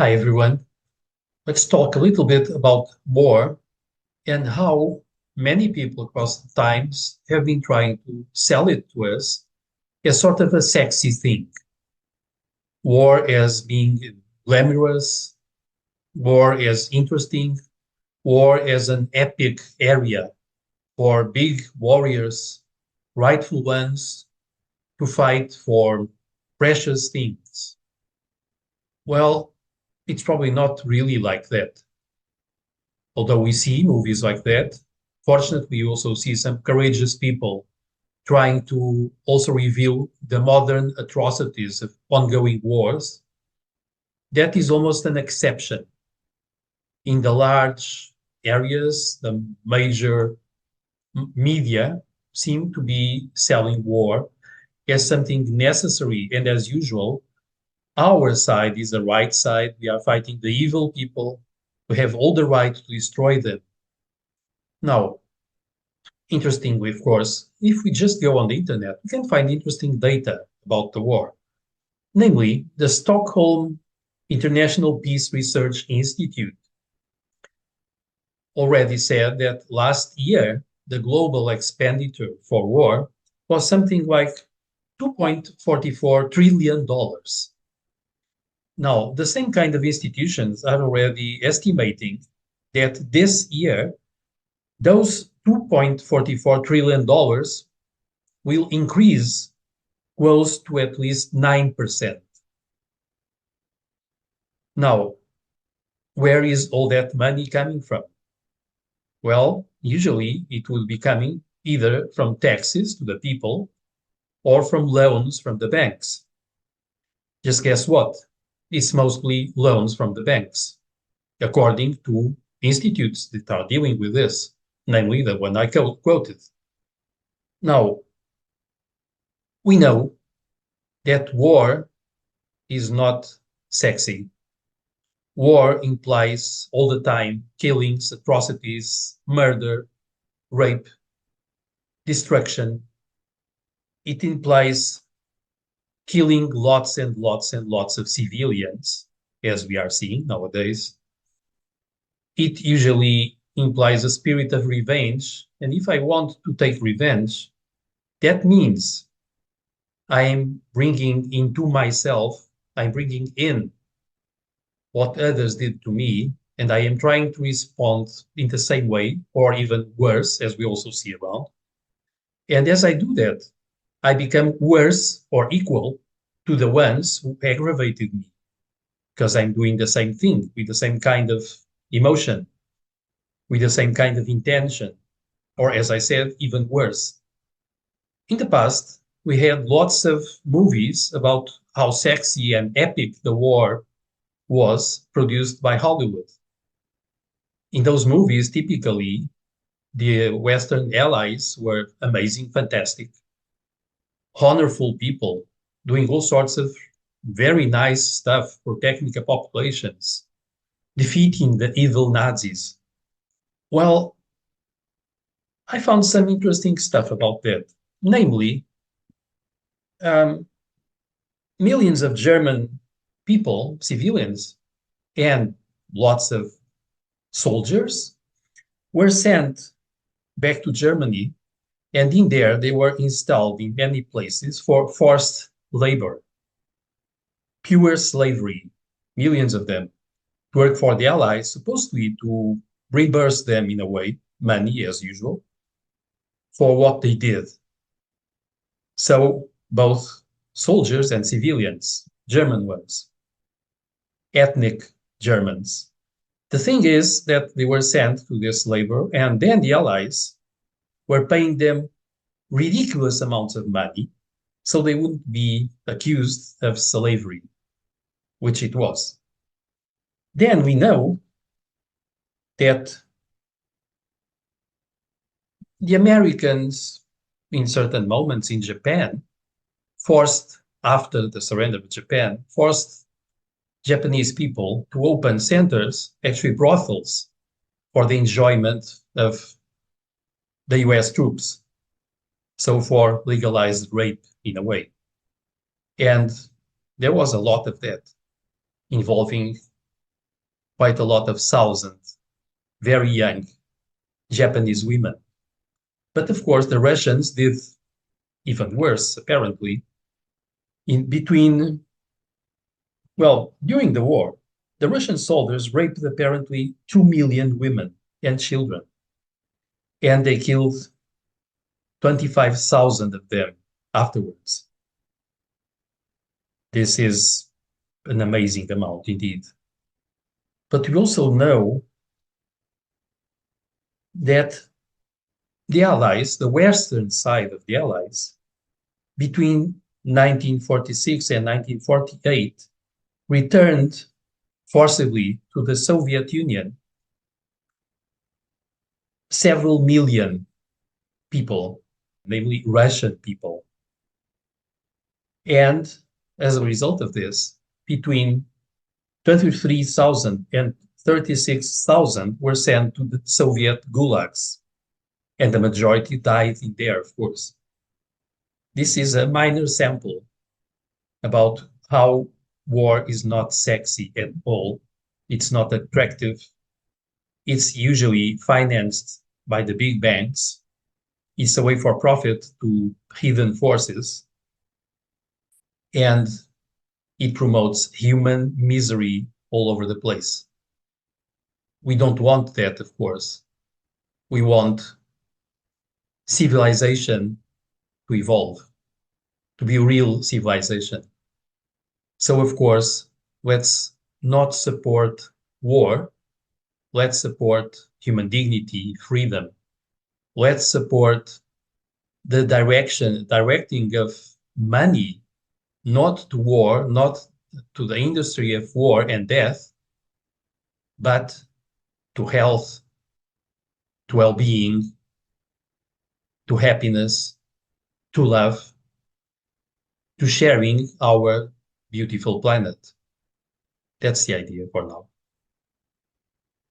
Hi, everyone. Let's talk a little bit about war and how many people across the times have been trying to sell it to us as sort of a sexy thing. War as being glamorous, war as interesting, war as an epic area for big warriors, rightful ones, to fight for precious things. Well, it's probably not really like that. Although we see movies like that, fortunately, we also see some courageous people trying to also reveal the modern atrocities of ongoing wars. That is almost an exception. In the large areas, the major media seem to be selling war as something necessary. And as usual, our side is the right side. We are fighting the evil people who have all the right to destroy them. Now, interestingly, of course, if we just go on the internet, we can find interesting data about the war. Namely, the Stockholm International Peace Research Institute already said that last year, the global expenditure for war was something like $2.44 trillion. Now, the same kind of institutions are already estimating that this year, those $2.44 trillion will increase close to at least 9%. Now, where is all that money coming from? Well, usually it will be coming either from taxes to the people or from loans from the banks. Just guess what? It's mostly loans from the banks, according to institutes that are dealing with this, namely the one I quoted. Now, we know that war is not sexy. War implies all the time killings, atrocities, murder, rape, destruction. It implies killing lots and lots and lots of civilians, as we are seeing nowadays. It usually implies a spirit of revenge. And if I want to take revenge, that means I'm bringing into myself, I'm bringing in what others did to me, and I am trying to respond in the same way, or even worse, as we also see around. And as I do that, I become worse or equal to the ones who aggravated me because I'm doing the same thing with the same kind of emotion, with the same kind of intention, or as I said, even worse. In the past, we had lots of movies about how sexy and epic the war was produced by Hollywood. In those movies, typically, the Western allies were amazing, fantastic, honorful people doing all sorts of very nice stuff, protecting the populations, defeating the evil Nazis. Well, I found some interesting stuff about that. Namely, um, millions of German people, civilians, and lots of soldiers were sent back to Germany, and in there they were installed in many places for forced labor, pure slavery, millions of them, to work for the Allies, supposedly to reimburse them in a way, money as usual, for what they did. So both soldiers and civilians, German ones, ethnic Germans. The thing is that they were sent to this labor, and then the Allies were paying them ridiculous amounts of money so they wouldn't be accused of slavery, which it was. Then we know that the Americans, in certain moments in Japan, forced, after the surrender of Japan, forced Japanese people to open centers, actually brothels, for the enjoyment of the US troops. So for legalized rape in a way. And there was a lot of that involving quite a lot of thousands, very young Japanese women. But of course, the Russians did even worse, apparently. In between, well, during the war, the Russian soldiers raped apparently 2 million women and children, and they killed 25,000 of them afterwards. This is an amazing amount indeed. But we also know that the Allies, the Western side of the Allies, between 1946 and 1948, returned forcibly to the Soviet Union several million people, namely Russian people. And as a result of this, between 23,000 and 36,000 were sent to the Soviet gulags, and the majority died in there, of course. This is a minor sample about how war is not sexy at all. It's not attractive. It's usually financed by the big banks. It's a way for profit to hidden forces. And it promotes human misery all over the place. We don't want that, of course. We want civilization to evolve, to be real civilization. So, of course, let's not support war. Let's support human dignity, freedom. Let's support the directing of money, not to war, not to the industry of war and death, but to health, to well-being, to happiness, to love, to sharing our beautiful planet. That's the idea for now.